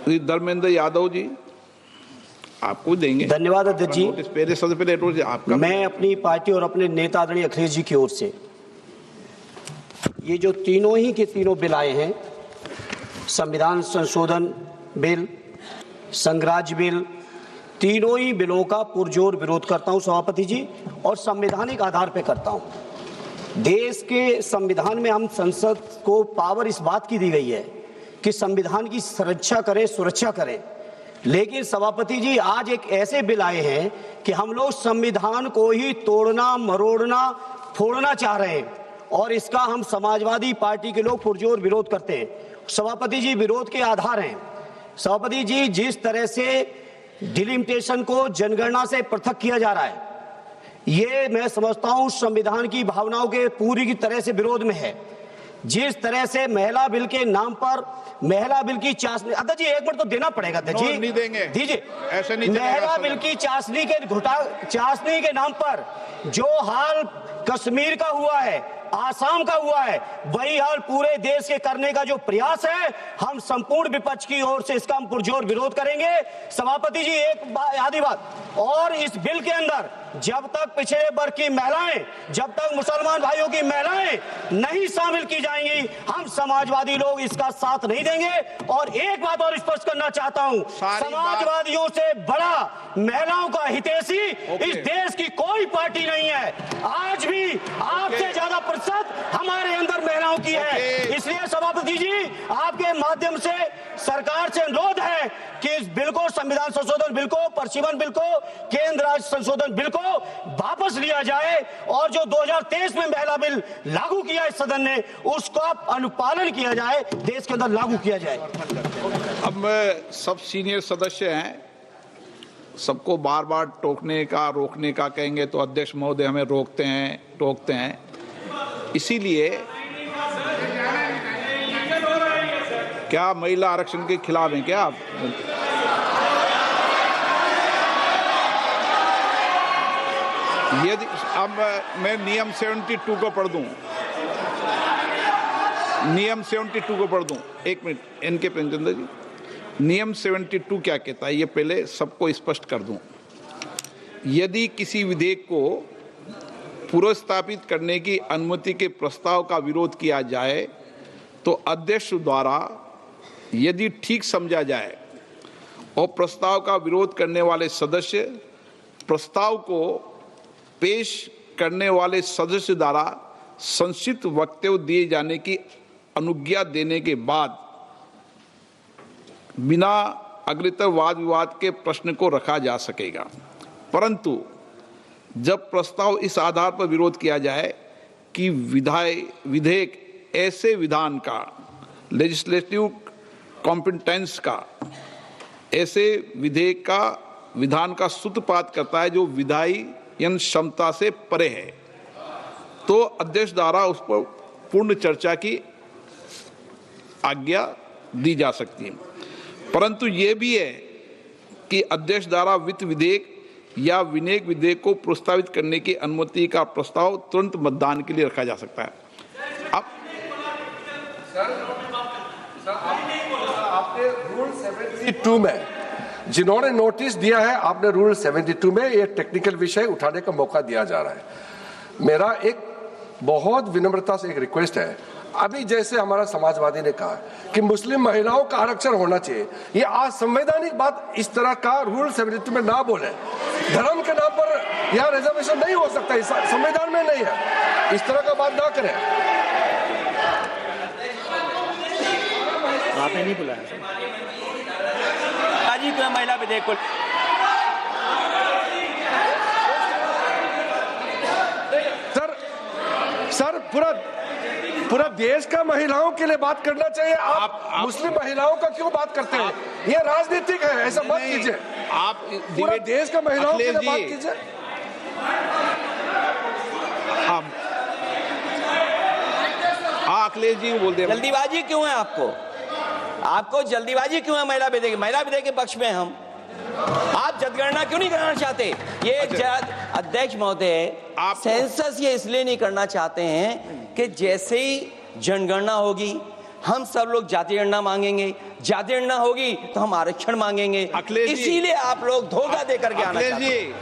धर्मेंद्र यादव जी, आपको देंगे। धन्यवाद अध्यक्ष जी। आपका मैं अपनी पार्टी और अपने नेता आदरणीय अखिलेश जी की ओर से ये जो तीनों ही के तीनों बिल आए हैं, संविधान संशोधन बिल, संघराज्य बिल, तीनों ही बिलों का पुरजोर विरोध करता हूं सभापति जी, और संवैधानिक आधार पर करता हूं। देश के संविधान में हम संसद को पावर इस बात की दी गई है कि संविधान की संरक्षा करें, सुरक्षा करें, लेकिन सभापति जी आज एक ऐसे बिल आए हैं कि हम लोग संविधान को ही तोड़ना, मरोड़ना, फोड़ना चाह रहे हैं, और इसका हम समाजवादी पार्टी के लोग पुरजोर विरोध करते हैं। सभापति जी, विरोध के आधार हैं सभापति जी, जिस तरह से डिलिमिटेशन को जनगणना से पृथक किया जा रहा है, ये मैं समझता हूं संविधान की भावनाओं के पूरी की तरह से विरोध में है। जिस तरह से महिला बिल के नाम पर महिला बिल की चाशनी, अध्यक्ष जी एक मिनट तो देना पड़ेगा अध्यक्ष जी, नहीं देंगे, दीजिए। ऐसे नहीं महिला बिल की चाशनी के नाम पर जो हाल कश्मीर का हुआ है, आसाम का हुआ है, वही हाल पूरे देश के करने का जो प्रयास है, हम संपूर्ण विपक्ष की ओर से इसका हम पुरजोर विरोध करेंगे। सभापति जी एक आधी बात और, इस बिल के अंदर जब तक पिछड़े वर्ग की महिलाएं, जब तक मुसलमान भाइयों की महिलाएं नहीं शामिल की जाएंगी, हम समाजवादी लोग इसका साथ नहीं देंगे। और एक बात और स्पष्ट करना चाहता हूं, समाजवादियों से बड़ा महिलाओं का हितैषी इस देश की कोई पार्टी नहीं है। आज भी आपसे ज्यादा प्रतिशत हमारे अंदर महिलाओं की है। इसलिए सभापति जी आपके माध्यम से सरकार से अनुरोध है कि इस बिल को, संविधान संशोधन बिल को, प्रशिक्षण बिल को, केंद्र राज्य संशोधन बिल को वापस लिया जाए, और जो 2023 में महिला बिल लागू किया इस सदन ने, उसका अनुपालन किया जाए, देश के अंदर लागू किया जाए। अब सब सीनियर सदस्य हैं, सबको बार बार टोकने का, रोकने का कहेंगे तो अध्यक्ष महोदय हमें टोकते हैं। इसीलिए क्या महिला आरक्षण के खिलाफ हैं क्या आप? यदि अब मैं नियम 72 को पढ़ दूं, नियम 72 को पढ़ दूं, एक मिनट इनके प्रेमचंद्र जी, नियम 72 क्या कहता है ये पहले सबको स्पष्ट कर दूं। यदि किसी विधेयक को पुनर्स्थापित करने की अनुमति के प्रस्ताव का विरोध किया जाए तो अध्यक्ष द्वारा यदि ठीक समझा जाए और प्रस्ताव का विरोध करने वाले सदस्य प्रस्ताव को पेश करने वाले सदस्य द्वारा संक्षिप्त वक्तव्य दिए जाने की अनुज्ञा देने के बाद बिना अग्रिम वाद विवाद के प्रश्न को रखा जा सकेगा। परंतु जब प्रस्ताव इस आधार पर विरोध किया जाए कि विधेयक ऐसे विधान का, लेजिस्लेटिव कॉम्पिटेंस का, ऐसे विधेयक का, विधान का सूत्रपात करता है जो विधायन क्षमता से परे है, तो अध्यक्ष द्वारा उस पर पूर्ण चर्चा की आज्ञा दी जा सकती है। परंतु ये भी है कि अध्यक्ष द्वारा वित्त विधेयक या विनियोग विधेयक को प्रस्तावित करने की अनुमति का प्रस्ताव तुरंत मतदान के लिए रखा जा सकता है। अब आपने रूल 72 में जिन्होंने नोटिस दिया है, आपने रूल 72 में ये टेक्निकल विषय उठाने का मौका दिया जा रहा है। मेरा एक बहुत विनम्रता से एक रिक्वेस्ट है, अभी जैसे हमारा समाजवादी ने कहा कि मुस्लिम महिलाओं का आरक्षण होना चाहिए, ये आज संवैधानिक बात इस तरह का रूल 72 में ना बोले। धर्म के नाम पर यह रिजर्वेशन नहीं हो सकता, संविधान में नहीं है, इस तरह का बात ना करें। आपने नहीं बुलाया जी को महिला विधेयक को। सर पूरा देश का महिलाओं के लिए बात करना चाहिए। आप मुस्लिम महिलाओं का क्यों बात करते हैं? ये राजनीतिक है, ऐसा मत कीजिए। आप पूरा देश का महिलाओं के लिए बात कीजिए। हाँ अखिलेश जी बोलते हैं, जल्दीबाजी क्यों है आपको जल्दीबाजी क्यों है? महिला विधेयक के पक्ष में हम, आप जनगणना क्यों नहीं कराना चाहते? ये अध्यक्ष महोदय, सेंसस ये इसलिए नहीं करना चाहते हैं कि जैसे ही जनगणना होगी हम सब लोग जाति गणना मांगेंगे, जाति गणना होगी तो हम आरक्षण मांगेंगे। अखिलेश जी, इसीलिए आप लोग धोखा दे करके आना अखिलेश चाहते हैं। जी,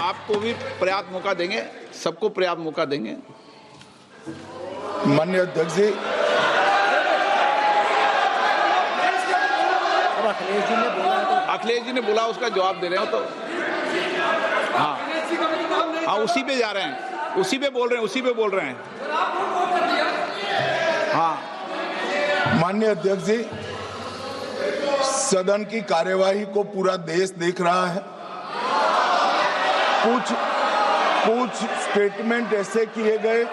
आपको भी पर्याप्त मौका देंगे, सबको पर्याप्त मौका देंगे। माननीय अध्यक्ष जी, अखिलेश जी ने बोला, उसका जवाब दे रहे हो तो हाँ, उसी पे जा रहे हैं, उसी पे बोल रहे हैं। हाँ, माननीय अध्यक्ष जी, सदन की कार्यवाही को पूरा देश देख रहा है। कुछ स्टेटमेंट ऐसे किए गए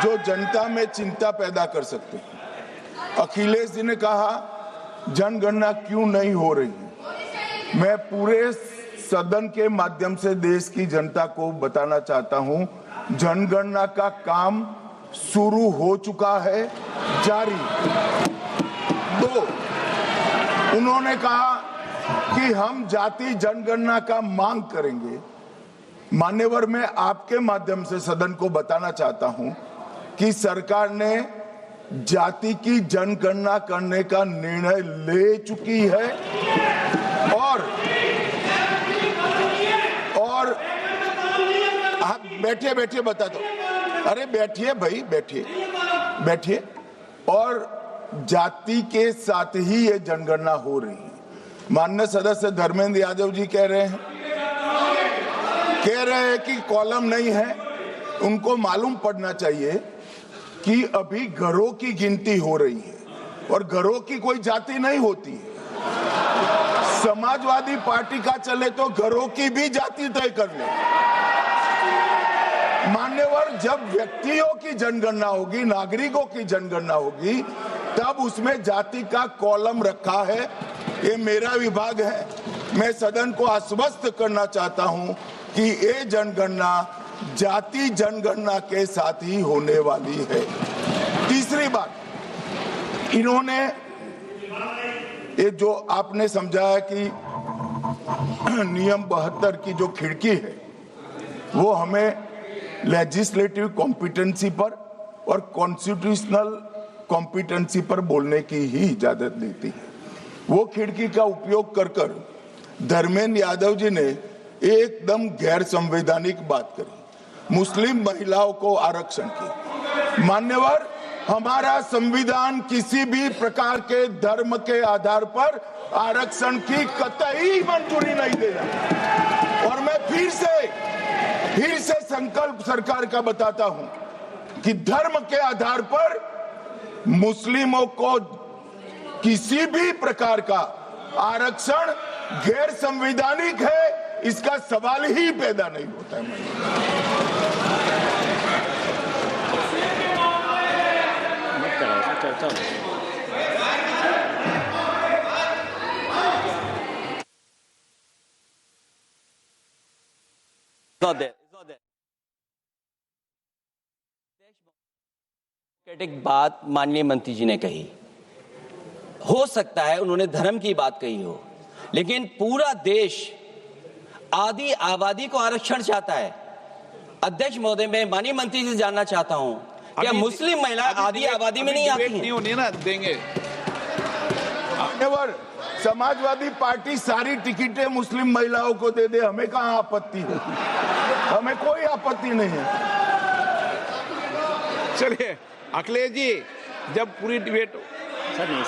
जो जनता में चिंता पैदा कर सकते हैं। अखिलेश जी ने कहा जनगणना क्यों नहीं हो रही है। मैं पूरे सदन के माध्यम से देश की जनता को बताना चाहता हूं, जनगणना का काम शुरू हो चुका है, जारी। 2, उन्होंने कहा कि हम जाति जनगणना का मांग करेंगे। मान्यवर, मैं आपके माध्यम से सदन को बताना चाहता हूं कि सरकार ने जाति की जनगणना करने का निर्णय ले चुकी है और आप बैठिए बता दो। अरे बैठिए भाई, बैठिए। और जाति के साथ ही ये जनगणना हो रही है। माननीय सदस्य धर्मेंद्र यादव जी कह रहे हैं कि कॉलम नहीं है। उनको मालूम पड़ना चाहिए कि अभी घरों की गिनती हो रही है और घरों की कोई जाति नहीं होती है। समाजवादी पार्टी का चले तो घरों की भी जाति तय कर ले। मान्यवर, जब व्यक्तियों की जनगणना होगी, नागरिकों की जनगणना होगी, तब उसमें जाति का कॉलम रखा है। ये मेरा विभाग है। मैं सदन को आश्वस्त करना चाहता हूं कि ये जनगणना जाति जनगणना के साथ ही होने वाली है। तीसरी बात, इन्होंने ये जो आपने समझाया कि नियम 72 की जो खिड़की है वो हमें लेजिस्लेटिव कॉम्पिटेंसी पर और कॉन्स्टिट्यूशनल कॉम्पिटेंसी पर बोलने की ही इजाजत देती है। वो खिड़की का उपयोग कर धर्मेंद्र यादव जी ने एकदम गैर संवैधानिक बात करी, मुस्लिम महिलाओं को आरक्षण की। मान्यवर, हमारा संविधान किसी भी प्रकार के धर्म के आधार पर आरक्षण की कतई मंजूरी नहीं देगा। और मैं फिर से संकल्प सरकार का बताता हूं कि धर्म के आधार पर मुस्लिमों को किसी भी प्रकार का आरक्षण गैर संवैधानिक है, इसका सवाल ही पैदा नहीं होता है। बात माननीय मंत्री जी ने कही, हो सकता है उन्होंने धर्म की बात कही हो, लेकिन पूरा देश आदि आबादी को आरक्षण चाहता है। अध्यक्ष महोदय, मैं माननीय मंत्री जी से जानना चाहता हूं, क्या मुस्लिम महिला आदि आबादी में नहीं आती हैं? नहीं होनी ना, देंगे। समाजवादी पार्टी सारी टिकटें मुस्लिम महिलाओं को दे दे, हमें कहां आपत्ति है? हमें कोई आपत्ति नहीं है। चलिए अखिलेश जी, जब पूरी डिबेट सर नहीं